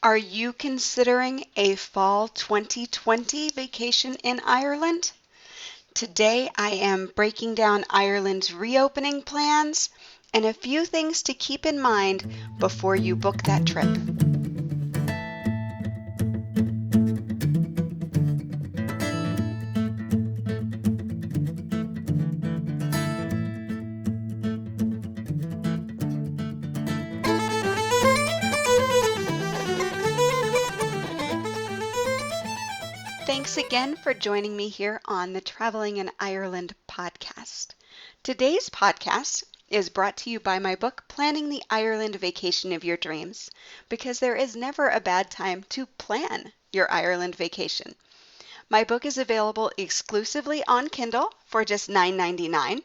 Are you considering a fall 2020 vacation in Ireland? Today I am breaking down Ireland's reopening plans and a few things to keep in mind before you book that trip. Thanks again for joining me here on the Traveling in Ireland podcast. Today's podcast is brought to you by my book, Planning the Ireland Vacation of Your Dreams, because there is never a bad time to plan your Ireland vacation. My book is available exclusively on Kindle for just $9.99,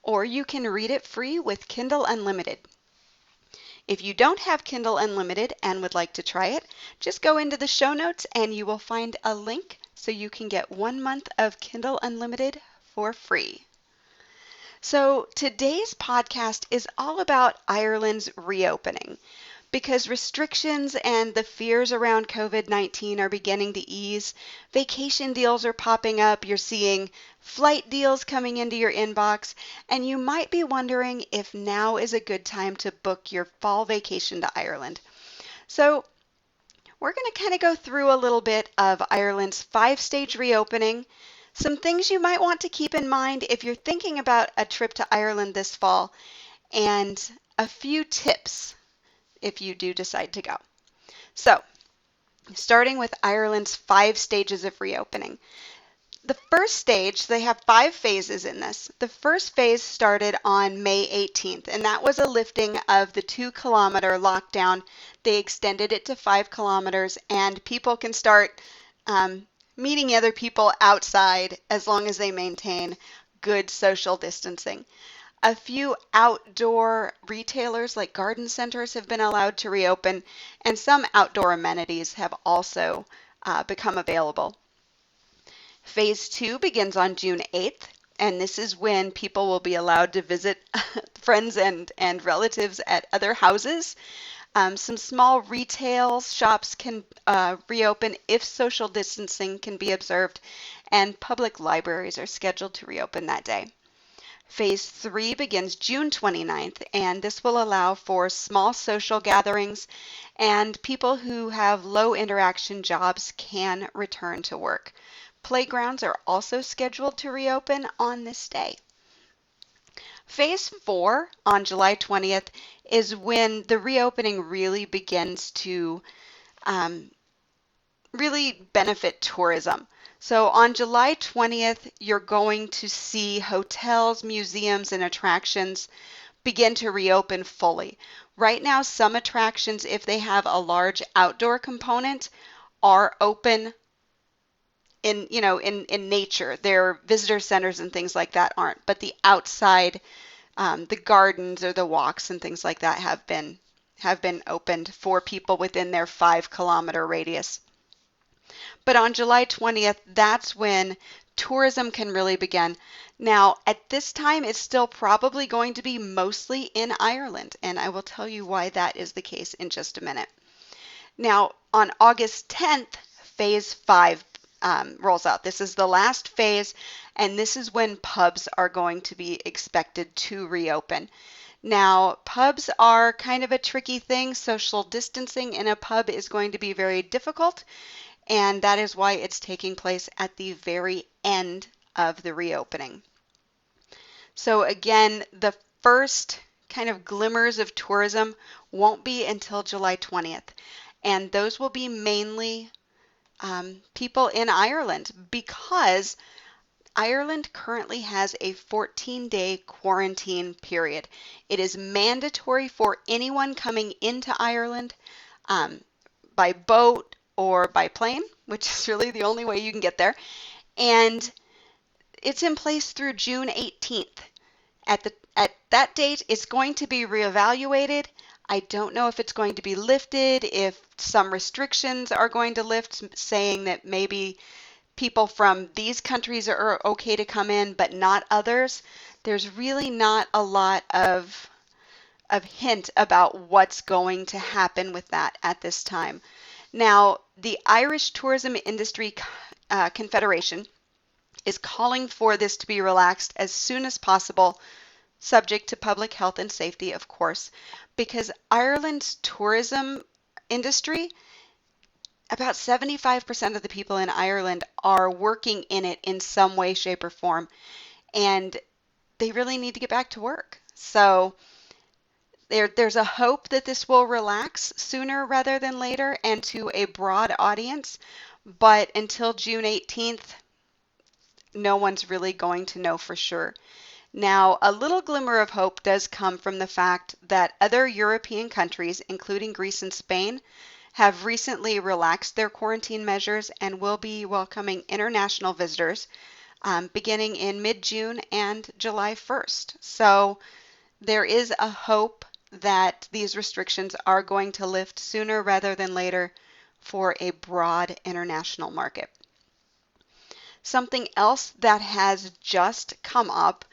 or you can read it free with Kindle Unlimited. If you don't have Kindle Unlimited and would like to try it, just go into the show notes and you will find a link so you can get 1 month of Kindle Unlimited for free. So today's podcast is all about Ireland's reopening because restrictions and the fears around COVID-19 are beginning to ease. Vacation deals are popping up. You're seeing flight deals coming into your inbox, and you might be wondering if now is a good time to book your fall vacation to Ireland. So we're going to kind of go through a little bit of Ireland's 5-stage reopening, some things you might want to keep in mind if you're thinking about a trip to Ireland this fall, and a few tips if you do decide to go. So, starting with Ireland's 5 stages of reopening. The first stage, they have 5 phases in this. The first phase started on May 18th, and that was a lifting of the 2-kilometer lockdown. They extended it to 5 kilometers, and people can start meeting other people outside as long as they maintain good social distancing. A few outdoor retailers like garden centers have been allowed to reopen, and some outdoor amenities have also become available. Phase 2 begins on June 8th, and this is when people will be allowed to visit friends and relatives at other houses. Some small retail shops can reopen if social distancing can be observed, and public libraries are scheduled to reopen that day. Phase 3 begins June 29th, and this will allow for small social gatherings, and people who have low interaction jobs can return to work. Playgrounds are also scheduled to reopen on this day. Phase 4 on July 20th is when the reopening really begins to really benefit tourism. So on July 20th, you're going to see hotels, museums, and attractions begin to reopen fully. Right now, some attractions, if they have a large outdoor component, are open in nature. Their visitor centers and things like that aren't, but the outside, the gardens or the walks and things like that have been opened for people within their 5-kilometer radius. But on July 20th, that's when tourism can really begin. Now, at this time, it's still probably going to be mostly in Ireland, and I will tell you why that is the case in just a minute. Now, on August 10th, Phase 5 rolls out. This is the last phase, and this is when pubs are going to be expected to reopen. Now, pubs are kind of a tricky thing. Social distancing in a pub is going to be very difficult, and that is why it's taking place at the very end of the reopening. So again, the first kind of glimmers of tourism won't be until July 20th, and those will be mainly people in Ireland, because Ireland currently has a 14-day quarantine period. It is mandatory for anyone coming into Ireland by boat or by plane, which is really the only way you can get there. And it's in place through June 18th. At that date, it's going to be reevaluated. I don't know if it's going to be lifted, if some restrictions are going to lift, saying that maybe people from these countries are okay to come in, but not others. There's really not a lot of hint about what's going to happen with that at this time. Now, the Irish Tourism Industry Confederation is calling for this to be relaxed as soon as possible, subject to public health and safety, of course, because Ireland's tourism industry, about 75% of the people in Ireland are working in it in some way, shape, or form, and they really need to get back to work. So there's a hope that this will relax sooner rather than later and to a broad audience, but until June 18th, no one's really going to know for sure. Now, a little glimmer of hope does come from the fact that other European countries, including Greece and Spain, have recently relaxed their quarantine measures and will be welcoming international visitors beginning in mid-June and July 1st. So there is a hope that these restrictions are going to lift sooner rather than later for a broad international market. Something else that has just come up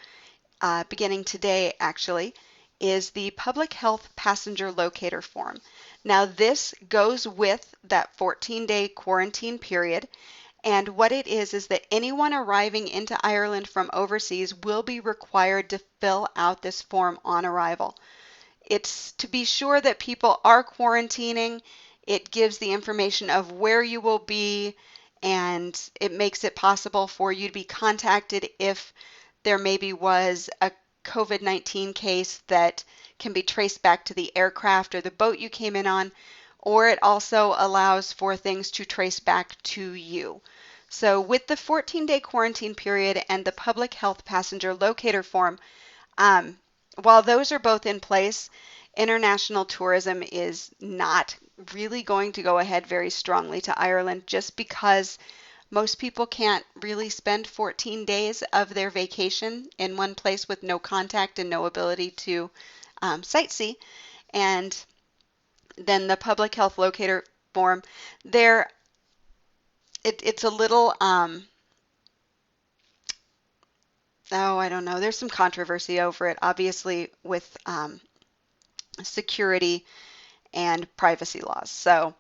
beginning today actually, is the Public Health Passenger Locator Form. Now this goes with that 14-day quarantine period, and what it is that anyone arriving into Ireland from overseas will be required to fill out this form on arrival. It's to be sure that people are quarantining. It gives the information of where you will be, and it makes it possible for you to be contacted if there maybe was a COVID-19 case that can be traced back to the aircraft or the boat you came in on, or it also allows for things to trace back to you. So with the 14-day quarantine period and the public health passenger locator form, while those are both in place, international tourism is not really going to go ahead very strongly to Ireland just because most people can't really spend 14 days of their vacation in one place with no contact and no ability to sightsee. And then the public health locator form, it's a little, I don't know, there's some controversy over it, obviously, with security and privacy laws. So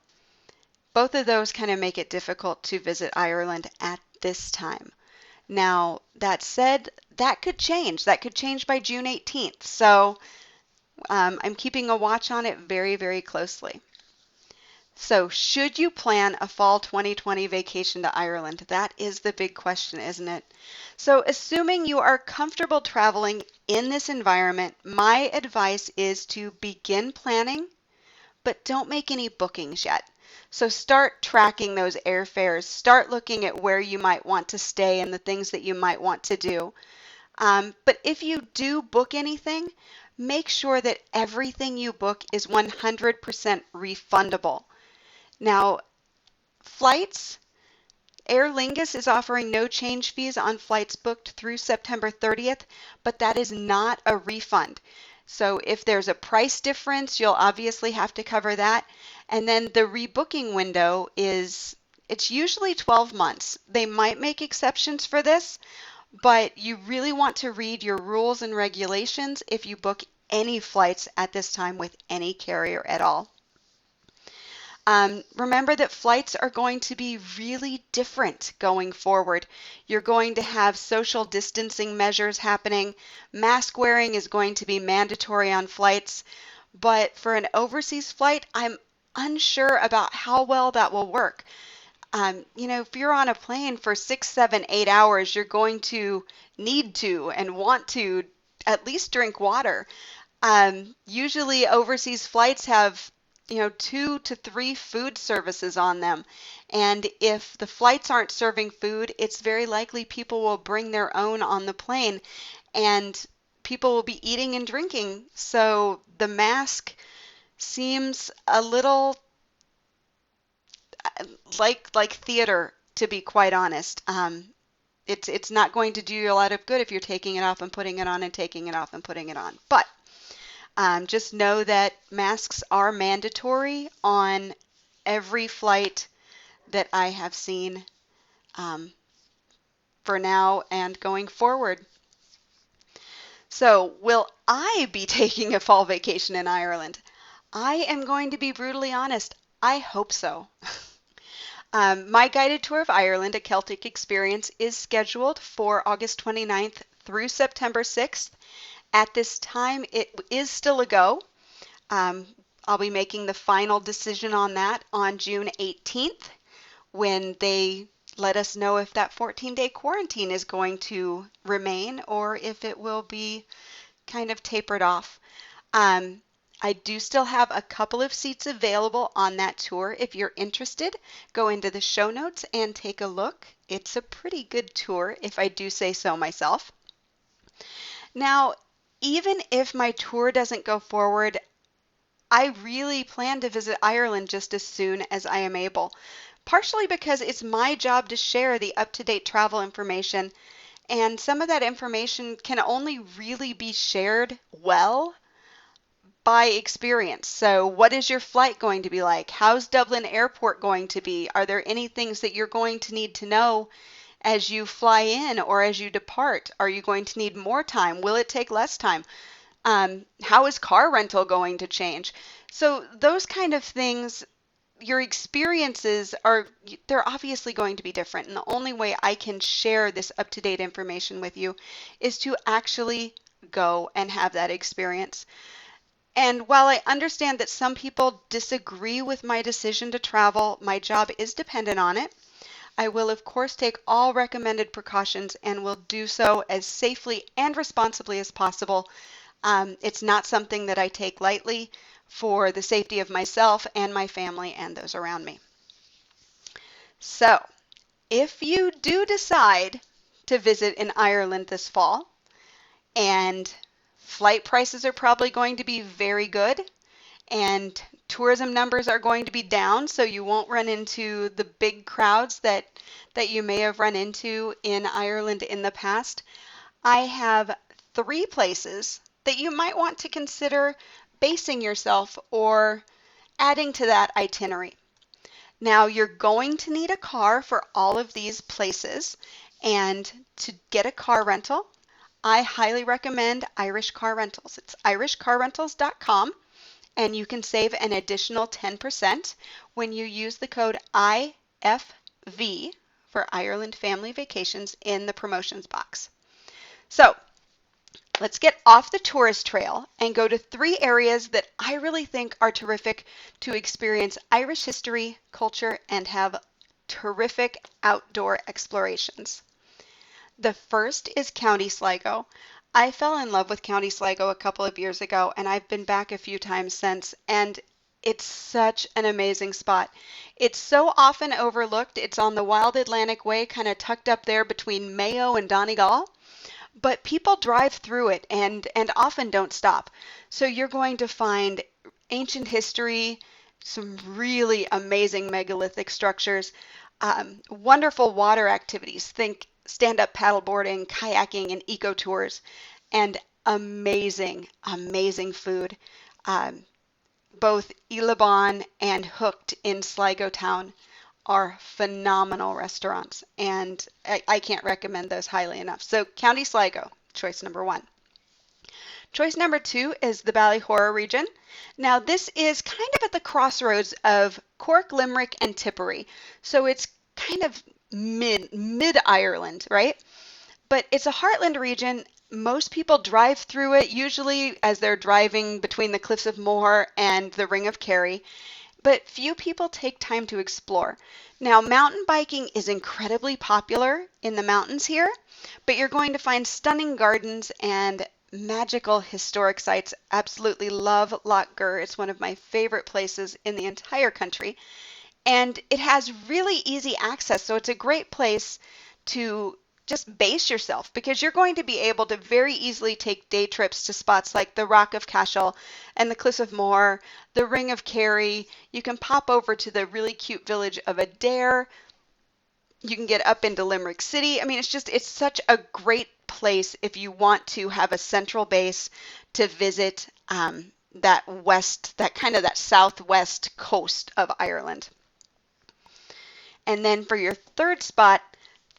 both of those kind of make it difficult to visit Ireland at this time. Now, that said, that could change. That could change by June 18th. So I'm keeping a watch on it very, very closely. So should you plan a fall 2020 vacation to Ireland? That is the big question, isn't it? So assuming you are comfortable traveling in this environment, my advice is to begin planning, but don't make any bookings yet. So start tracking those airfares, start looking at where you might want to stay and the things that you might want to do. But if you do book anything, make sure that everything you book is 100% refundable. Now, flights, Aer Lingus is offering no change fees on flights booked through September 30th, but that is not a refund. So if there's a price difference, you'll obviously have to cover that. And then the rebooking window it's usually 12 months. They might make exceptions for this, but you really want to read your rules and regulations if you book any flights at this time with any carrier at all. Remember that flights are going to be really different going forward. You're going to have social distancing measures happening. Mask wearing is going to be mandatory on flights. But for an overseas flight, I'm unsure about how well that will work. If you're on a plane for 6, 7, 8 hours, you're going to need to and want to at least drink water. Usually overseas flights have 2 to 3 food services on them. And if the flights aren't serving food, it's very likely people will bring their own on the plane and people will be eating and drinking. So the mask seems a little like theater, to be quite honest. It's not going to do you a lot of good if you're taking it off and putting it on and taking it off and putting it on. But just know that masks are mandatory on every flight that I have seen for now and going forward. So, will I be taking a fall vacation in Ireland? I am going to be brutally honest. I hope so. My guided tour of Ireland, A Celtic Experience, is scheduled for August 29th through September 6th. At this time, it is still a go. Um, I'll be making the final decision on that on June 18th when they let us know if that 14-day quarantine is going to remain or if it will be kind of tapered off. Um, I do still have a couple of seats available on that tour. If you're interested, go into the show notes and take a look. It's a pretty good tour, if I do say so myself. Now, even if my tour doesn't go forward, I really plan to visit Ireland just as soon as I am able, partially because it's my job to share the up-to-date travel information, and some of that information can only really be shared well by experience. So what is your flight going to be like? How's Dublin Airport going to be? Are there any things that you're going to need to know as you fly in or as you depart? Are you going to need more time? Will it take less time? How is car rental going to change? So those kind of things, your experiences they're obviously going to be different. And the only way I can share this up-to-date information with you is to actually go and have that experience. And while I understand that some people disagree with my decision to travel, my job is dependent on it. I will, of course, take all recommended precautions and will do so as safely and responsibly as possible. It's not something that I take lightly for the safety of myself and my family and those around me. So, if you do decide to visit in Ireland this fall, and flight prices are probably going to be very good, and tourism numbers are going to be down, so you won't run into the big crowds that you may have run into in Ireland in the past, I have 3 places that you might want to consider basing yourself or adding to that itinerary. Now, you're going to need a car for all of these places, and to get a car rental, I highly recommend Irish Car Rentals. It's irishcarrentals.com, and you can save an additional 10% when you use the code IFV for Ireland Family Vacations in the promotions box. So, let's get off the tourist trail and go to 3 areas that I really think are terrific to experience Irish history, culture, and have terrific outdoor explorations. The first is County Sligo. I fell in love with County Sligo a couple of years ago, and I've been back a few times since, and it's such an amazing spot. It's so often overlooked. It's on the Wild Atlantic Way, kind of tucked up there between Mayo and Donegal. But people drive through it and often don't stop. So you're going to find ancient history, some really amazing megalithic structures, wonderful water activities. Think stand-up paddleboarding, kayaking, and eco tours, and amazing, amazing food. Both Elabon and Hooked in Sligo Town are phenomenal restaurants, and I can't recommend those highly enough. So County Sligo, choice number 1. Choice number 2 is the Ballymora region. Now this is kind of at the crossroads of Cork, Limerick, and Tipperary. So it's kind of mid Ireland, right? But it's a heartland region. Most people drive through it, usually as they're driving between the Cliffs of Moher and the Ring of Kerry, but few people take time to explore. Now, mountain biking is incredibly popular in the mountains here, but you're going to find stunning gardens and magical historic sites. Absolutely love Lough Gur. It's one of my favorite places in the entire country, and it has really easy access, so it's a great place to just base yourself, because you're going to be able to very easily take day trips to spots like the Rock of Cashel and the Cliffs of Moher, the Ring of Kerry. You can pop over to the really cute village of Adare. You can get up into Limerick City. I mean, it's such a great place if you want to have a central base to visit that southwest coast of Ireland. And then for your third spot,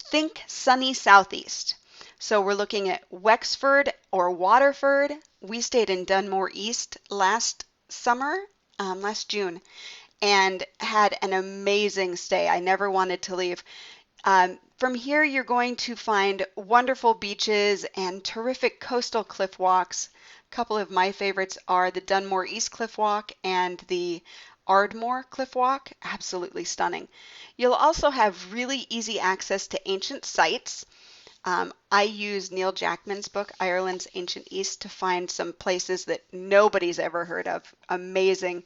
think sunny southeast. So we're looking at Wexford or Waterford. We stayed in Dunmore East last June, and had an amazing stay. I never wanted to leave. From here, you're going to find wonderful beaches and terrific coastal cliff walks. A couple of my favorites are the Dunmore East Cliff Walk and the Ardmore Cliff Walk. Absolutely stunning. You'll also have really easy access to ancient sites. I use Neil Jackman's book, Ireland's Ancient East, to find some places that nobody's ever heard of. Amazing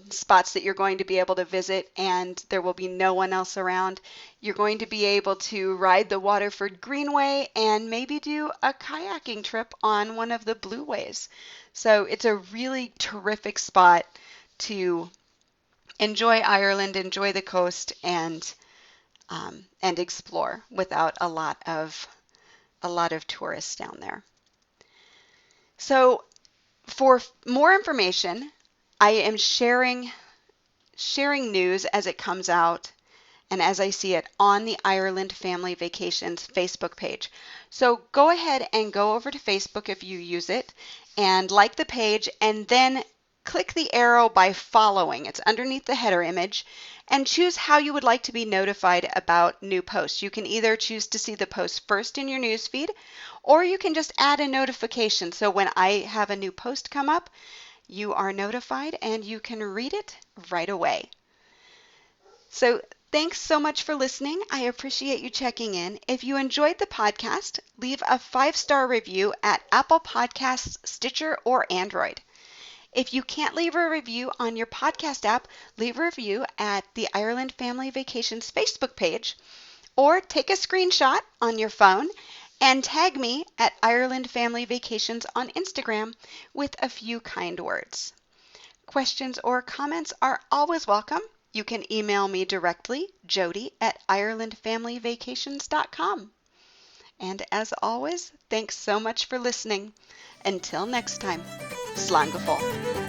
spots that you're going to be able to visit, and there will be no one else around. You're going to be able to ride the Waterford Greenway and maybe do a kayaking trip on one of the Blue Ways. So it's a really terrific spot to enjoy Ireland, enjoy the coast, and explore without a lot of tourists down there. So for more information, I am sharing news as it comes out and as I see it on the Ireland Family Vacations Facebook page. So go ahead and go over to Facebook if you use it and like the page, and then click the arrow by following. It's underneath the header image, and choose how you would like to be notified about new posts. You can either choose to see the post first in your newsfeed, or you can just add a notification. So when I have a new post come up, you are notified and you can read it right away. So thanks so much for listening. I appreciate you checking in. If you enjoyed the podcast, leave a 5-star review at Apple Podcasts, Stitcher, or Android. If you can't leave a review on your podcast app, leave a review at the Ireland Family Vacations Facebook page, or take a screenshot on your phone and tag me at Ireland Family Vacations on Instagram with a few kind words. Questions or comments are always welcome. You can email me directly, jody@irelandfamilyvacations.com. And as always, thanks so much for listening. Until next time, Slán go fóill.